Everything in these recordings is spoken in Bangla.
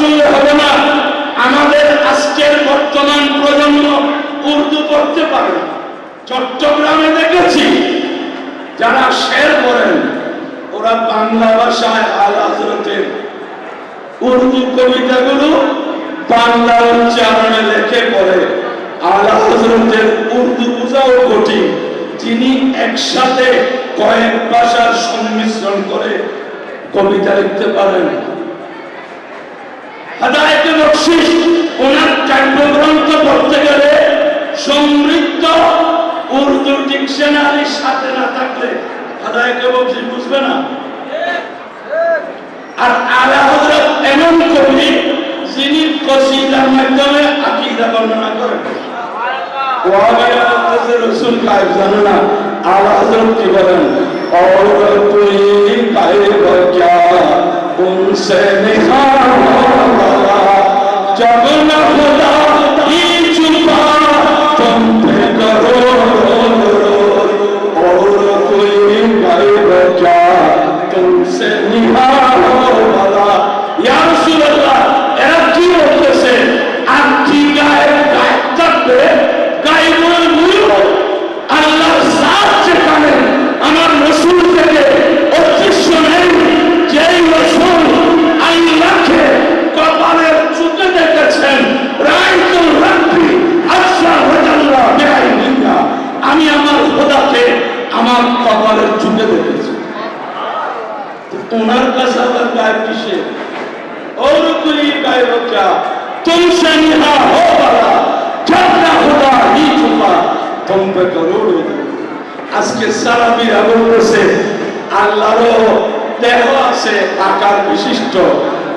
বললে হবে না। আমাদের আজকের বর্তমান প্রজন্ম উর্দু পড়তে পারে না। চট্টগ্রামে দেখেছি যারা শের পড়েন ওরা বাংলা ভাষায় আলা হযরতের উর্দু কবিতাগুলো বাংলা উচ্চারণে লেখে পড়ে। আলা হযরতের উর্দু বোঝাও কঠিন, তিনি একসাথে কয়েক ভাষার সংমিশ্রণ করে কবিতা লিখতে পারেন। হেদায়েতে বখশিশ ওনার কাব্যগ্রন্থ পড়তে গেলে সমৃদ্ধ উর্দু ডিকশনারির সাথে না থাকলে হেদায়েতে বখশিশ বুঝবে না। আর আলা হযরত এমন কবি যিনি কসিদার মাধ্যমে আকীদা বর্ণনা করেন। ওয়াহাবিরা বলতেছে রাসূল গায়েব জানে না, আলা হযরত কি বলেন, और कोई गायब क्या उनसे निहार वाला जब न खुदा ही छुपा तुम पे करो और कोई गायब क्या तुमसे निहार वाला। या रसूल अल्लाह এরা কি বলতেছে, আর কি গায়েব গায়েব থাকবে, গায়েবের মূল্য আল্লাহর জাত যেখানে আমার রাসূল থেকে অদৃশ্য নেই। যেই রাসূল আল্লাহকে কপালের চুকে দেখেছেন, রাইতুল রাব্বি আযজা ওয়া জাল্লা বিআইনিনা, আমি আমার খোদাকে আমার কপালের চুকে দেখেছি। তোমার কাছে আবার গায়েব কিসে? और कोई गायब क्या तुमसे निहा हो वाला जब ना खुदा ही छुपा तुम पे करोड़ों। আজকে সালাফিরা বলতেছে আল্লাহর দেহ আছে আকার বিশিষ্ট,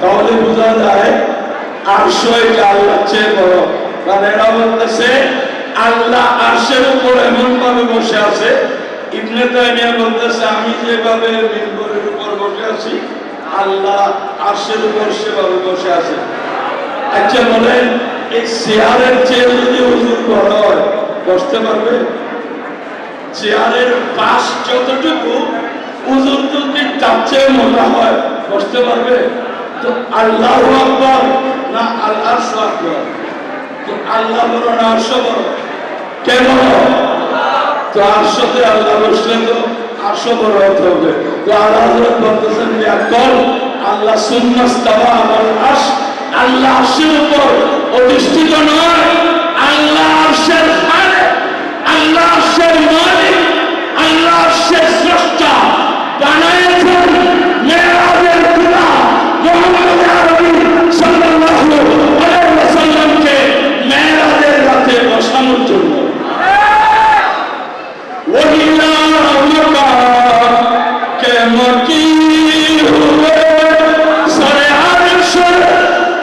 তাহলে বোঝা যায় আরশ এটা আল্লাহর চেয়ে বড়। কারণ এরা বলতেছে আল্লাহ আরশের উপর এমন ভাবে বসে আছে। ইবনে তাইমিয়া বলতেছে আমি যেভাবে মিম্বরের উপর বসে আছি আল্লাহ আরশের উপর সেভাবে বসে আছে। আচ্ছা বলেন এই চেয়ারের চেয়ে যদি হুজুর বড় হয় বসতে পারবে? চেয়ারের পাশ যতটুকু হুজুর যদি তার চেয়ে মোটা হয় বসতে পারবে? তো আল্লাহু আকবার না আরশ আকবার? তো আল্লাহ বড় না আরশ বড়? কে বড়? তো আরশতে আল্লাহ বসলে তো আরশ বড় হতে হবে। তো আল্লাহ হযরত বলতেছেন ইয়াকুল আল্লাহ সুন্নাস্তাওয়া আলাল আরশ, আল্লাহ আরশের উপর অধিষ্ঠিত নয়, আল্লাহ আরশের খালিক, আল্লাহ আরশের মালিক, আল্লাহ আরশের স্রষ্টা। বানায়েছেন মেরাজের খোদা মুহাম্মদ আরবি সাল্লাল্লাহু আলাইহি ওয়াসাল্লামকে মেরাজের রাতে বসানোর জন্য। वही मका के मकी हुए सरे अर्श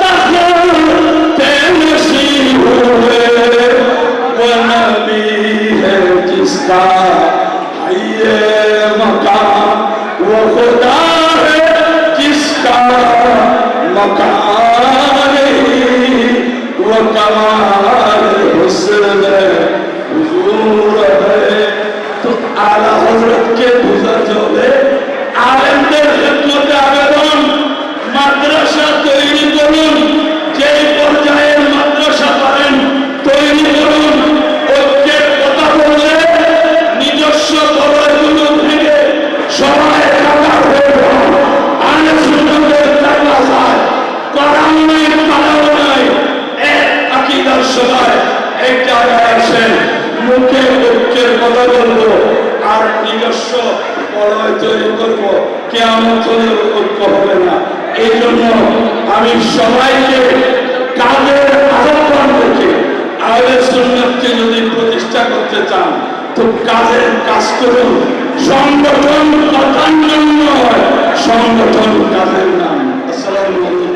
तख्त नशी हुए, वो नबी है जिसका ये मकान, वो खुदा है जिसका मकान ही, वो कमाल हुस्न हुजूर है। तो आला हजरत के बुजुर्ग হবে আলেমদের খিদমতে আবেদন, মাদ্রাসা তৈরি করুন, যে পর্যায়ের মাদ্রাসা পারেন তৈরি করুন। ঐক্যের কথা বললে নিজস্ব দলগুলো ভেঙে সবাই একাকার হয়ে যান। আহলে সুন্নাতের মাদ্রাসায় কোরআন নাই, কালাম নাই, এক আকীদার সবাই এক জায়গায় আসেন, মুখে ঐক্যের কথা বলবো আর নিজস্ব প্রলয় তৈরি করবো, কিয়ামত হলে ঐক্য হবে না। এই জন্য আমি সবাইকে কাজের আহ্বান রেখে আহলে সুন্নাতকে যদি প্রতিষ্ঠা করতে চান তো কাজের কাজ করুন। সংগঠন কথার জন্য হয়, সংগঠন কাজের নাম। আসসালামু আলাইকুম।